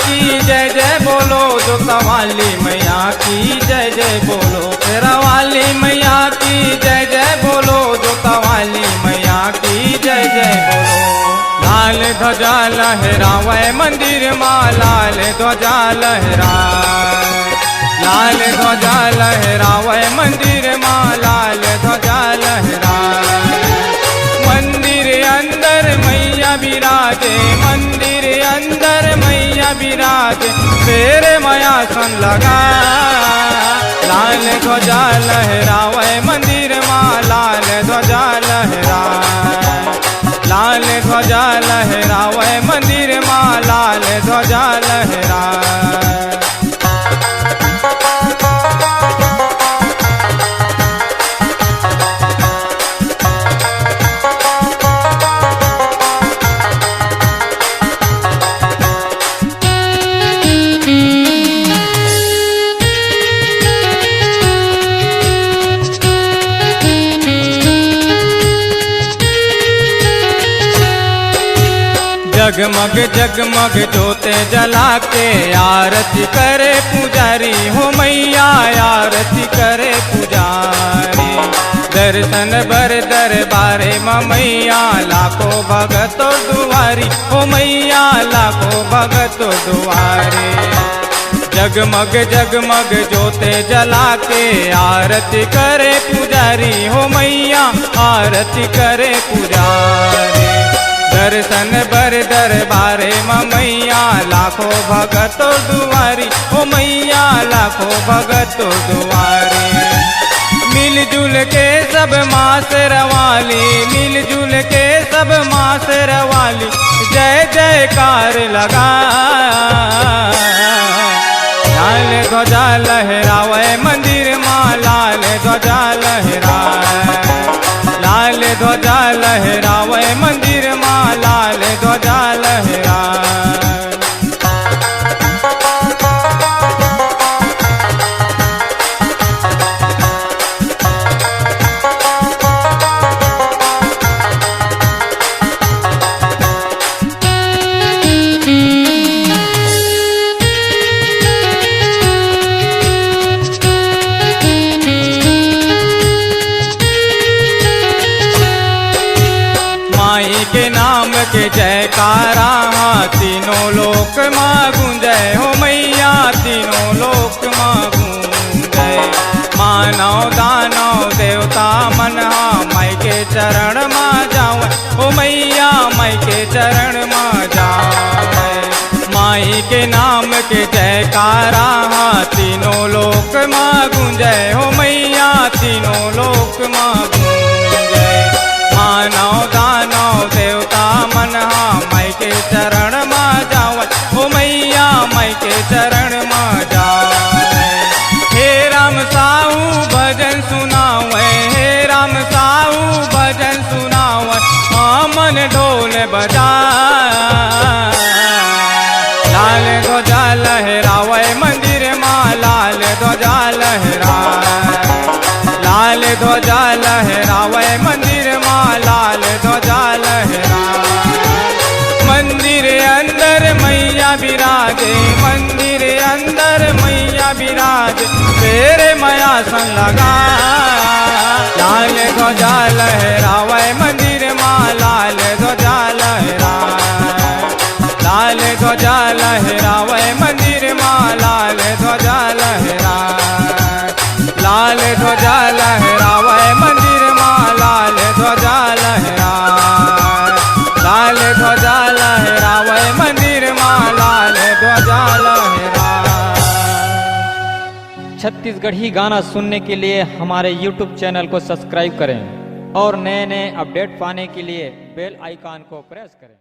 की जय जय बोलो, जोता वाली मैया की जय जय बोलो, तेरा वाली मैया की जय जय बोलो, जोता वाली मैया की जय जय बोलो। लाल ध्वजा लहरावे मंदिर माँ, लाल ध्वजा लहराए, लाल ध्वजा लहरावे मंदिर माँ, लाल ध्वजा लहराए। मंदिर अंदर मैया विराजे, मंदिर अंदर मैया विराजे, तेरे माया सन लगा। लाल ध्वजा लहरावे मंदिर माँ, लाल ध्वजा लहराए, लाल ध्वजा लहरावे मंदिर माँ, लाल ध्वजा लहराए। जगमग जगमग जोते जला के आरती करे पुजारी हो मैया, आरती करे पुजारी। दर्शन बर दरबारे मैया, लाखों भगतो दुआरी हो मैया, लाखों भगतो दुआरी। जगमग जगमग जोते जला के आरती करे पुजारी हो मैया, आरती करे पुजारी। दर्शन बर दरबारे मैया, लाखों भगतो दुआरी ओ मैया, लाखों भगतो दुआरी। मिलजुल के सब माँ से रवाली, मिलजुल के सब माँ से रवाली, जय जयकार लगा। लाल ध्वजा लहरावे मंदिर माँ, लाल ध्वजा लहराए, लाल ध्वजा लहरावे मंदिर माँ, लाल ध्वजा लहराए। के नाम के जयकारा, तीनों लोक माँ गूंजे हो मैया, तीनों लोक माँ गूंजे। मानव दानव देवता मनहा, माई के चरण माँ जावे हो मैया, माई के चरण माँ जावे। माई के नाम के जयकारा, तीनों लोक माँ गूंजे हो मैया, तीनों लोक माँ गूंजे। मानव दानव देवता मनहा, माई के चरण माँ जावे ओ मैया, माई के चरण माँ जावे। हे राम साहू भजन सुनावे, हे राम साहू भजन सुनावे, मन ढोल बजा। लाल ध्वजा लहरावे मंदिर माँ, लाल ध्वजा लहराए, लाल ध्वजा लहरावे मंदिर माँ, लाल ध्वजा लहराए। मंदिर अंदर मैया विराजे, मंदिर अंदर मैया विराजे, तेरे माया सन लगा। लाल ध्वजा लहरावे मंदिर माँ, लाल ध्वजा लहराए, लाल ध्वजा लहरावे मंदिर माँ, लाल ध्वजा लहराए, लाल ध्वजा लहरावे मंदिर माँ, लाल ध्वजा लहराए, लाल ध्वजा लहरावे मंदिर माँ, लाल ध्वजा लहराए। छत्तीसगढ़ी गाना सुनने के लिए हमारे YouTube चैनल को सब्सक्राइब करें और नए नए अपडेट पाने के लिए बेल आइकॉन को प्रेस करें।